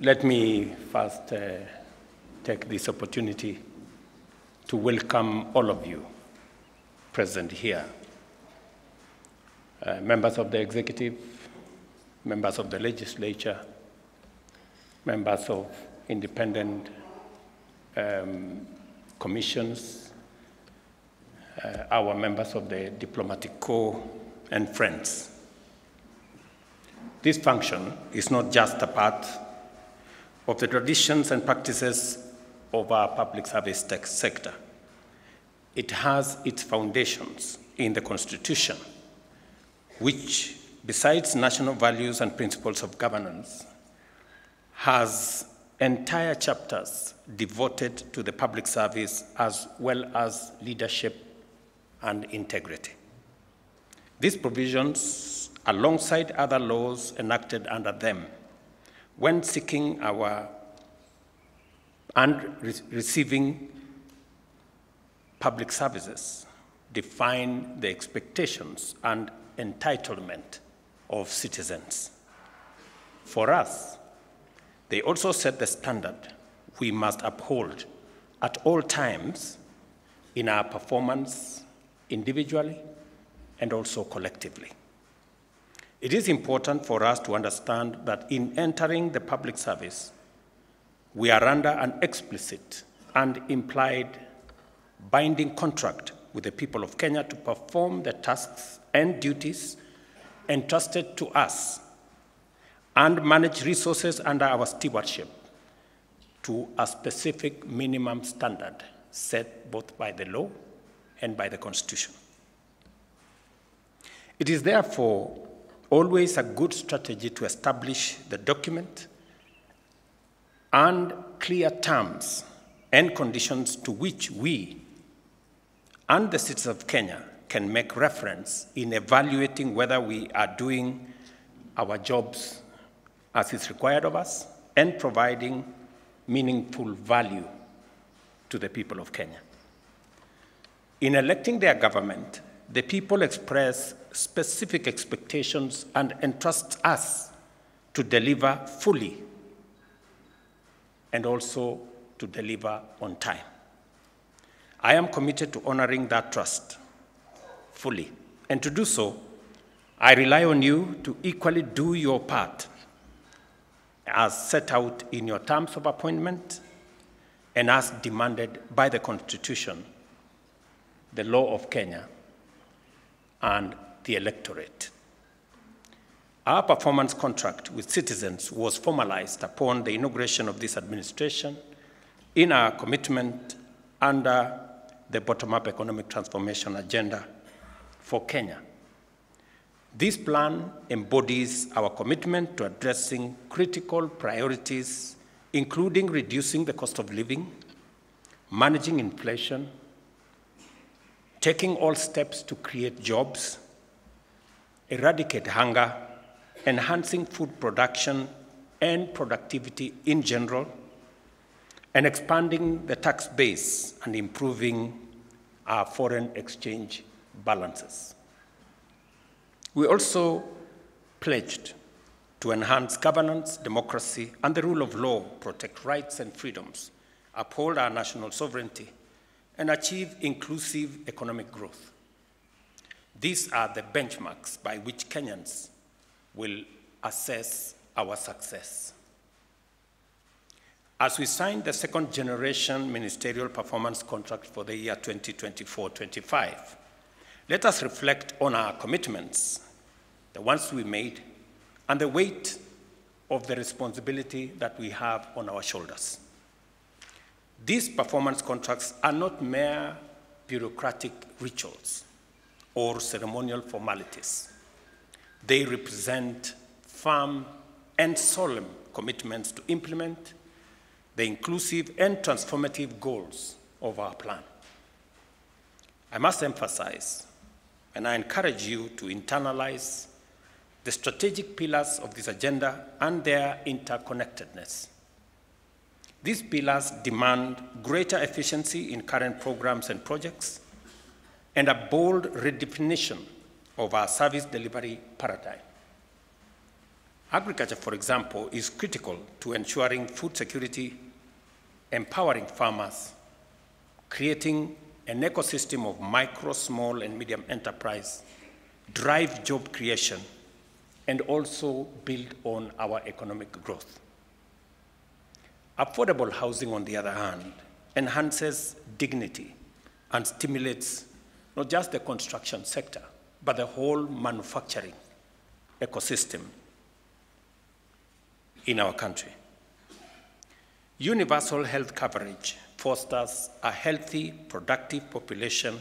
Let me first take this opportunity to welcome all of you present here, members of the executive, members of the legislature, members of independent commissions, our members of the diplomatic corps, and friends. This function is not just a part of the traditions and practices of our public service sector. It has its foundations in the Constitution, which, besides national values and principles of governance, has entire chapters devoted to the public service as well as leadership and integrity. These provisions, alongside other laws enacted under them, when seeking and receiving public services, define the expectations and entitlement of citizens. For us, they also set the standard we must uphold at all times in our performance individually and also collectively. It is important for us to understand that in entering the public service, we are under an explicit and implied binding contract with the people of Kenya to perform the tasks and duties entrusted to us and manage resources under our stewardship to a specific minimum standard set both by the law and by the Constitution. It is therefore always a good strategy to establish the document and clear terms and conditions to which we and the citizens of Kenya can make reference in evaluating whether we are doing our jobs as is required of us and providing meaningful value to the people of Kenya. In electing their government, the people express specific expectations and entrust us to deliver fully and also to deliver on time. I am committed to honoring that trust fully, and to do so, I rely on you to equally do your part as set out in your terms of appointment and as demanded by the Constitution, the law of Kenya, and the electorate. Our performance contract with citizens was formalized upon the inauguration of this administration in our commitment under the bottom-up economic transformation agenda for Kenya. This plan embodies our commitment to addressing critical priorities, including reducing the cost of living, managing inflation, taking all steps to create jobs, eradicate hunger, enhancing food production and productivity in general, and expanding the tax base and improving our foreign exchange balances. We also pledged to enhance governance, democracy, and the rule of law, protect rights and freedoms, uphold our national sovereignty, and achieve inclusive economic growth. These are the benchmarks by which Kenyans will assess our success. As we sign the second generation ministerial performance contract for the year 2024-25, let us reflect on our commitments, the ones we made, and the weight of the responsibility that we have on our shoulders. These performance contracts are not mere bureaucratic rituals or ceremonial formalities. They represent firm and solemn commitments to implement the inclusive and transformative goals of our plan. I must emphasize, and I encourage you to internalize, the strategic pillars of this agenda and their interconnectedness. These pillars demand greater efficiency in current programs and projects and a bold redefinition of our service delivery paradigm. Agriculture, for example, is critical to ensuring food security, empowering farmers, creating an ecosystem of micro, small, and medium enterprise, drive job creation, and also build on our economic growth. Affordable housing, on the other hand, enhances dignity and stimulates not just the construction sector, but the whole manufacturing ecosystem in our country. Universal health coverage fosters a healthy, productive population,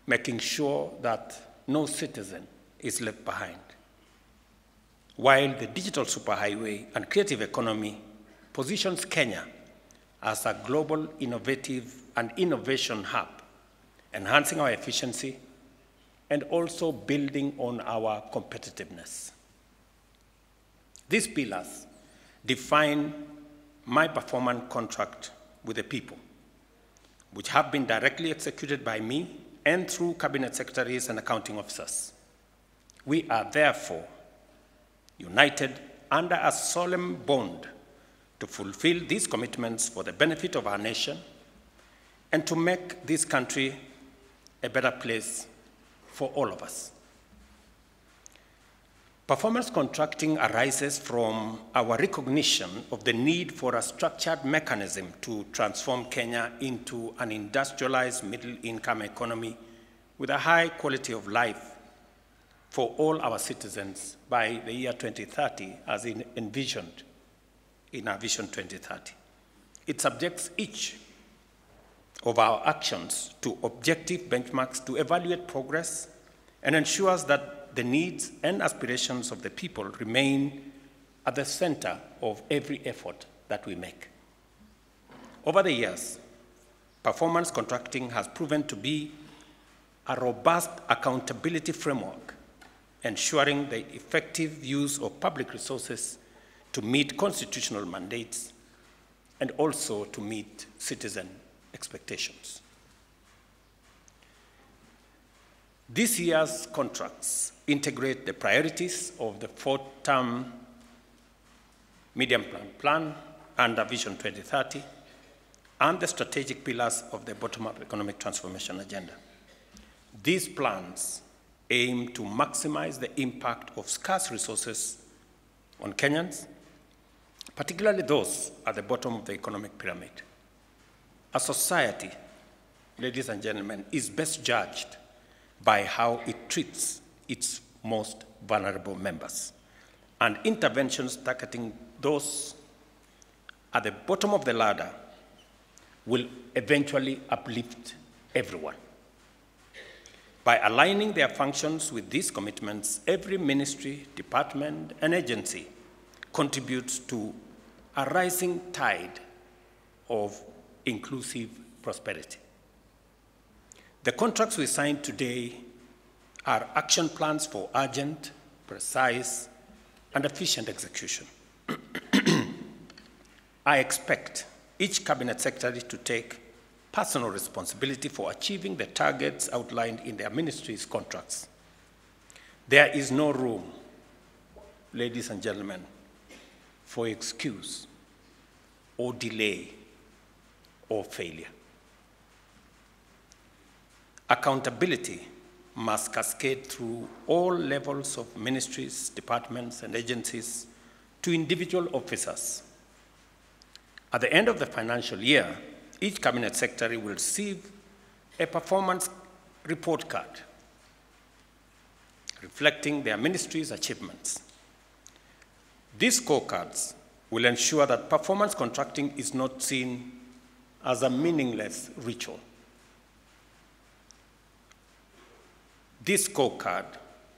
making sure that no citizen is left behind. While the digital superhighway and creative economy positions Kenya as a global innovative and innovation hub, enhancing our efficiency and also building on our competitiveness. These pillars define my performance contract with the people, which have been directly executed by me and through cabinet secretaries and accounting officers. We are therefore united under a solemn bond to fulfill these commitments for the benefit of our nation and to make this country a better place for all of us. Performance contracting arises from our recognition of the need for a structured mechanism to transform Kenya into an industrialized middle-income economy with a high quality of life for all our citizens by the year 2030, as envisioned in our Vision 2030. It subjects each of our actions to objective benchmarks to evaluate progress and ensures that the needs and aspirations of the people remain at the center of every effort that we make. Over the years, performance contracting has proven to be a robust accountability framework, ensuring the effective use of public resources to meet constitutional mandates and also to meet citizen expectations. This year's contracts integrate the priorities of the fourth-term medium-term plan under Vision 2030 and the strategic pillars of the bottom-up economic transformation agenda. These plans aim to maximize the impact of scarce resources on Kenyans, particularly those at the bottom of the economic pyramid. A society, ladies and gentlemen, is best judged by how it treats its most vulnerable members. And interventions targeting those at the bottom of the ladder will eventually uplift everyone. By aligning their functions with these commitments, every ministry, department, and agency contributes to a rising tide of inclusive prosperity. The contracts we signed today are action plans for urgent, precise, and efficient execution. I expect each cabinet secretary to take personal responsibility for achieving the targets outlined in their ministry's contracts. There is no room, ladies and gentlemen, for excuse or delay or failure. Accountability must cascade through all levels of ministries, departments, and agencies to individual officers. At the end of the financial year, each cabinet secretary will receive a performance report card reflecting their ministry's achievements. These scorecards will ensure that performance contracting is not seen as a meaningless ritual. This scorecard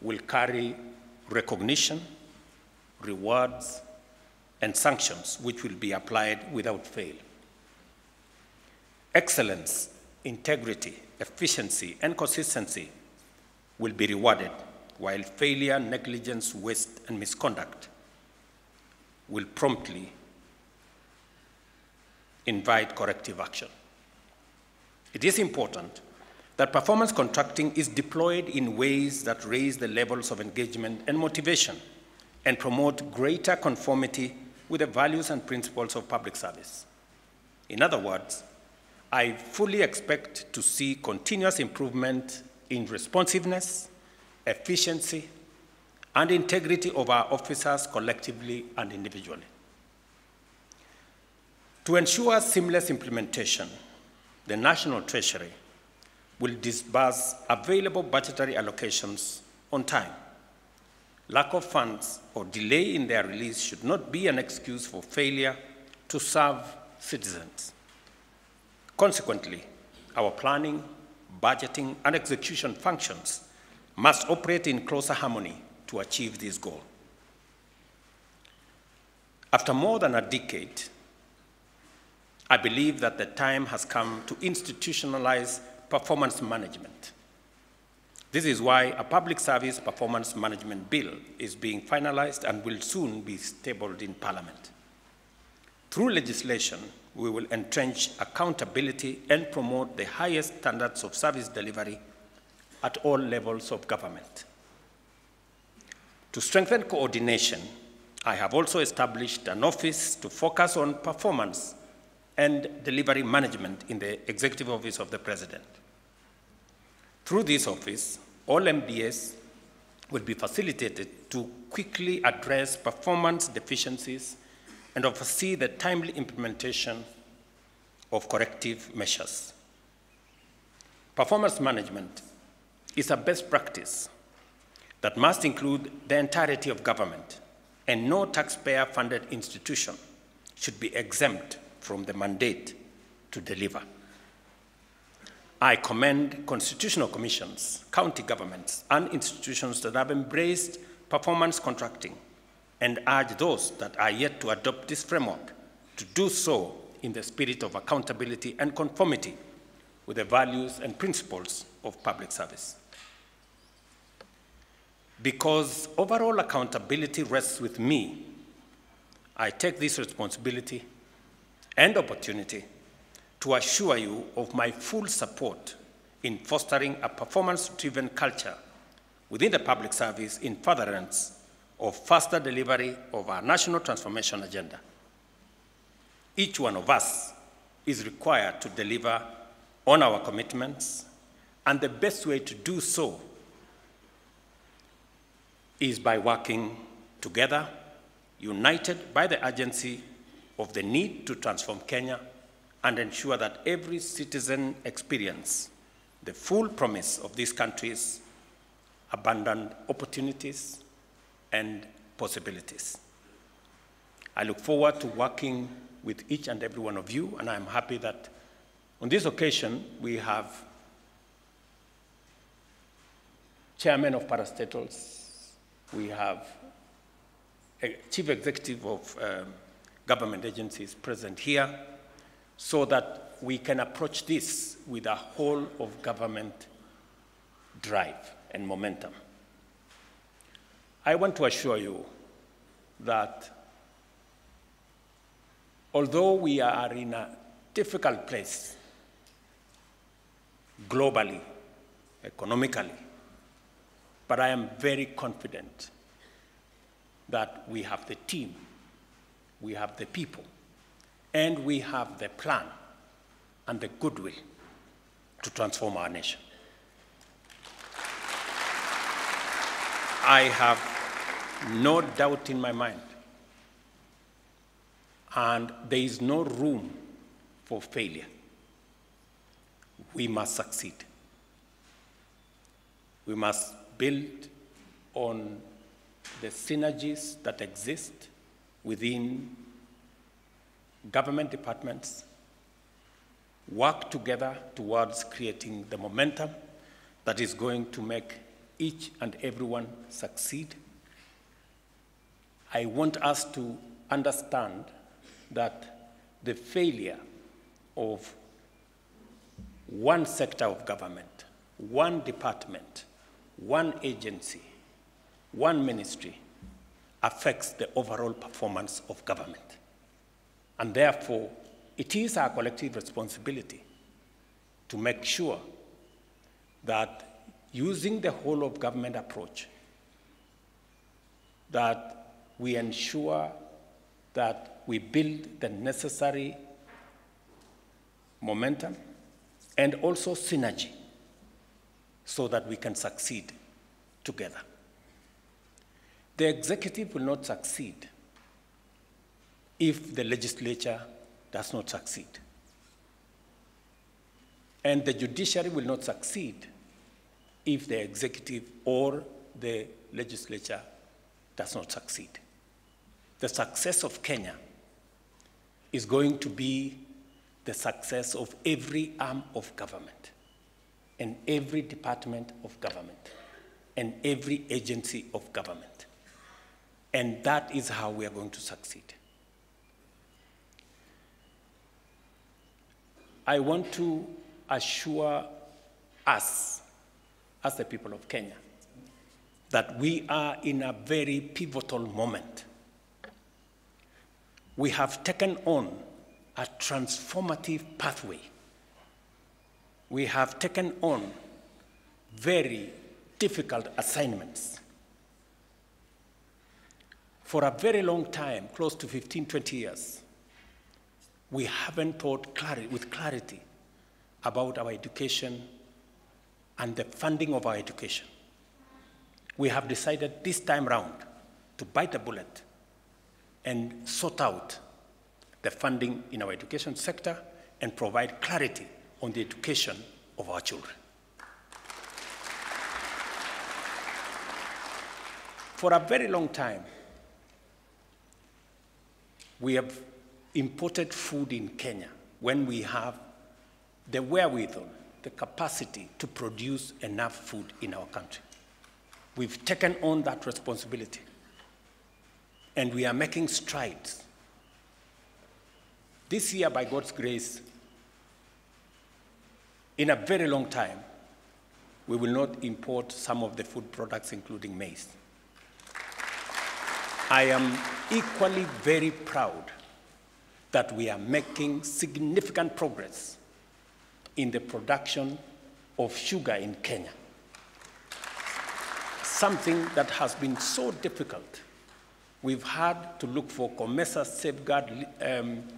will carry recognition, rewards, and sanctions which will be applied without fail. Excellence, integrity, efficiency, and consistency will be rewarded, while failure, negligence, waste, and misconduct will promptly invite corrective action. It is important that performance contracting is deployed in ways that raise the levels of engagement and motivation and promote greater conformity with the values and principles of public service. In other words, I fully expect to see continuous improvement in responsiveness, efficiency, and integrity of our officers collectively and individually. To ensure seamless implementation, the National Treasury will disburse available budgetary allocations on time. Lack of funds or delay in their release should not be an excuse for failure to serve citizens. Consequently, our planning, budgeting, and execution functions must operate in closer harmony to achieve this goal. After more than a decade, I believe that the time has come to institutionalize performance management. This is why a public service performance management bill is being finalized and will soon be tabled in Parliament. Through legislation, we will entrench accountability and promote the highest standards of service delivery at all levels of government. To strengthen coordination, I have also established an office to focus on performance and delivery management in the Executive Office of the President. Through this office, all MDS will be facilitated to quickly address performance deficiencies and oversee the timely implementation of corrective measures. Performance management is a best practice that must include the entirety of government, and no taxpayer-funded institution should be exempt from the mandate to deliver. I commend constitutional commissions, county governments, and institutions that have embraced performance contracting and urge those that are yet to adopt this framework to do so in the spirit of accountability and conformity with the values and principles of public service. Because overall accountability rests with me, I take this responsibility and opportunity to assure you of my full support in fostering a performance-driven culture within the public service in furtherance of faster delivery of our national transformation agenda. Each one of us is required to deliver on our commitments, and the best way to do so is by working together, united by the urgency of the need to transform Kenya and ensure that every citizen experience the full promise of this country's abundant opportunities and possibilities. I look forward to working with each and every one of you, and I'm happy that on this occasion we have chairmen of parastatals, we have a chief executive of government agencies present here, so that we can approach this with a whole of government drive and momentum. I want to assure you that although we are in a difficult place globally, economically, but I am very confident that we have the team, we have the people, and we have the plan and the goodwill to transform our nation. I have no doubt in my mind, and there is no room for failure. We must succeed. We must build on the synergies that exist within government departments, work together towards creating the momentum that is going to make each and everyone succeed. I want us to understand that the failure of one sector of government, one department, one agency, one ministry affects the overall performance of government. And therefore, it is our collective responsibility to make sure that using the whole of government approach, that we ensure that we build the necessary momentum and also synergy so that we can succeed together. The executive will not succeed if the legislature does not succeed. And the judiciary will not succeed if the executive or the legislature does not succeed. The success of Kenya is going to be the success of every arm of government and every department of government and every agency of government. And that is how we are going to succeed. I want to assure us, as the people of Kenya, that we are in a very pivotal moment. We have taken on a transformative pathway. We have taken on very difficult assignments. For a very long time, close to 15, 20 years, we haven't thought with clarity about our education and the funding of our education. We have decided this time round to bite the bullet and sort out the funding in our education sector and provide clarity on the education of our children. For a very long time, we have imported food in Kenya when we have the wherewithal, the capacity to produce enough food in our country. We've taken on that responsibility, and we are making strides. This year, by God's grace, in a very long time, we will not import some of the food products, including maize. I am equally very proud that we are making significant progress in the production of sugar in Kenya. Something that has been so difficult. We've had to look for COMESA safeguard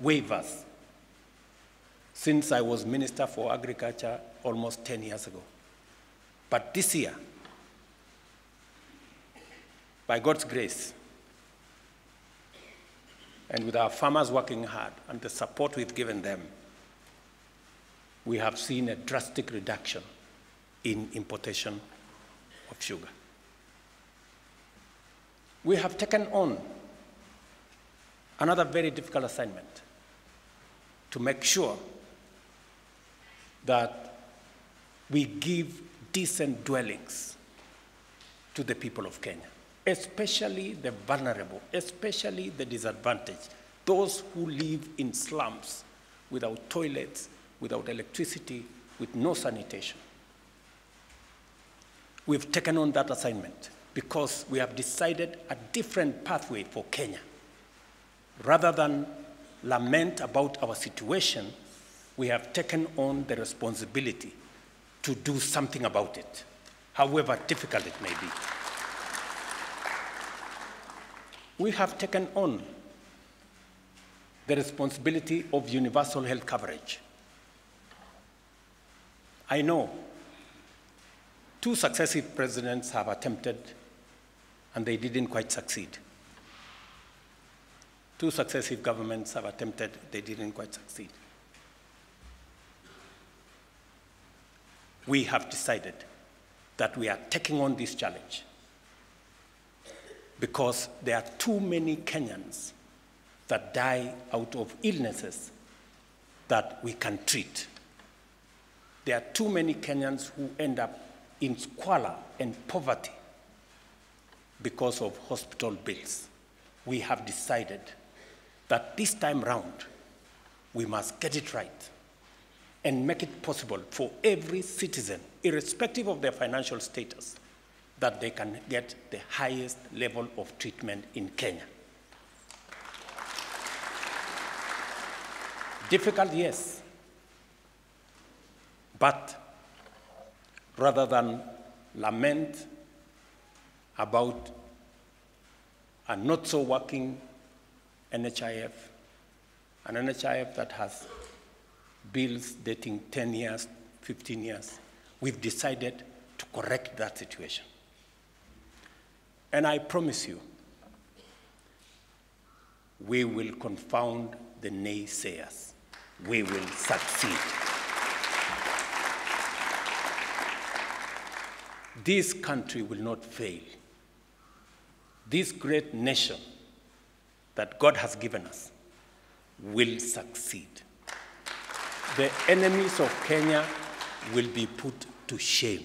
waivers since I was Minister for Agriculture almost 10 years ago. But this year, by God's grace, and with our farmers working hard and the support we've given them, we have seen a drastic reduction in importation of sugar. We have taken on another very difficult assignment to make sure that we give decent dwellings to the people of Kenya, especially the vulnerable, especially the disadvantaged, those who live in slums without toilets, without electricity, with no sanitation. We've taken on that assignment because we have decided a different pathway for Kenya. Rather than lament about our situation, we have taken on the responsibility to do something about it, however difficult it may be. We have taken on the responsibility of universal health coverage. I know 2 successive presidents have attempted and they didn't quite succeed. 2 successive governments have attempted, they didn't quite succeed. We have decided that we are taking on this challenge because there are too many Kenyans that die out of illnesses that we can treat. There are too many Kenyans who end up in squalor and poverty because of hospital bills. We have decided that this time round, we must get it right and make it possible for every citizen, irrespective of their financial status, that they can get the highest level of treatment in Kenya. Difficult, yes. But rather than lament about a not so working NHIF, an NHIF that has bills dating 10 years, 15 years. We've decided to correct that situation. And I promise you, we will confound the naysayers. We will succeed. This country will not fail. This great nation that God has given us will succeed. The enemies of Kenya will be put to shame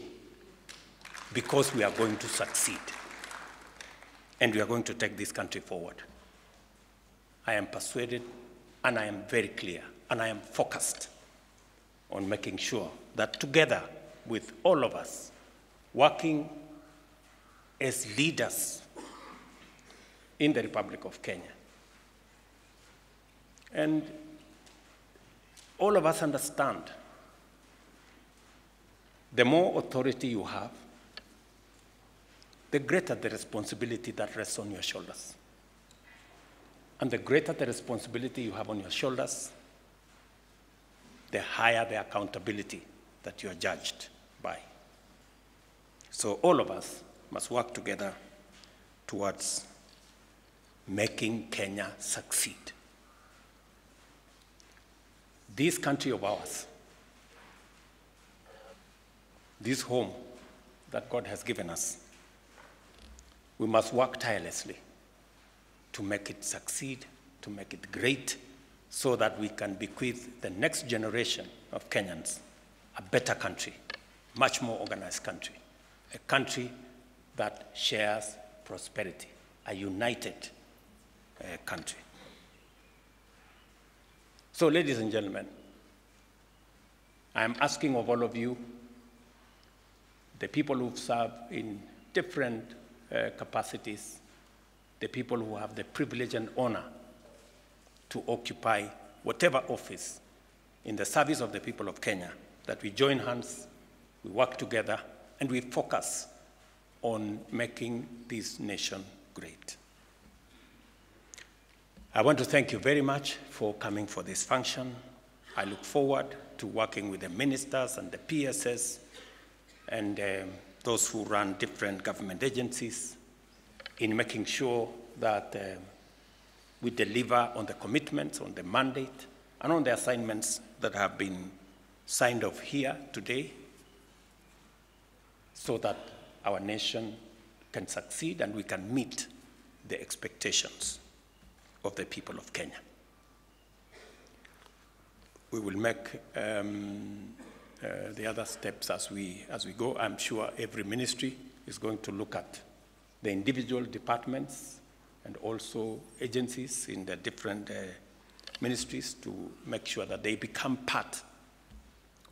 because we are going to succeed. And we are going to take this country forward. I am persuaded, and I am very clear, and I am focused on making sure that together with all of us, working as leaders in the Republic of Kenya. And all of us understand the more authority you have, the greater the responsibility that rests on your shoulders. And the greater the responsibility you have on your shoulders, the higher the accountability that you are judged by. So all of us must work together towards making Kenya succeed. This country of ours, this home that God has given us, we must work tirelessly to make it succeed, to make it great, so that we can bequeath the next generation of Kenyans a better country, much more organized country, a country that shares prosperity, a united country. So, ladies and gentlemen, I am asking of all of you, the people who've served in different capacities, the people who have the privilege and honor to occupy whatever office in the service of the people of Kenya, that we join hands, we work together, and we focus on making this nation great. I want to thank you very much for coming for this function. I look forward to working with the ministers and the PSS and those who run different government agencies in making sure that we deliver on the commitments, on the mandate, and on the assignments that have been signed off here today, so that our nation can succeed and we can meet the expectations of the people of Kenya. We will make the other steps as we go. I'm sure every ministry is going to look at the individual departments and also agencies in the different ministries to make sure that they become part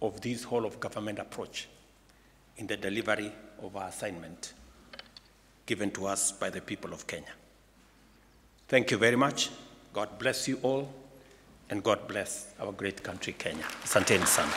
of this whole of government approach in the delivery of our assignment given to us by the people of Kenya. Thank you very much. God bless you all, and God bless our great country, Kenya. Asanteni sana.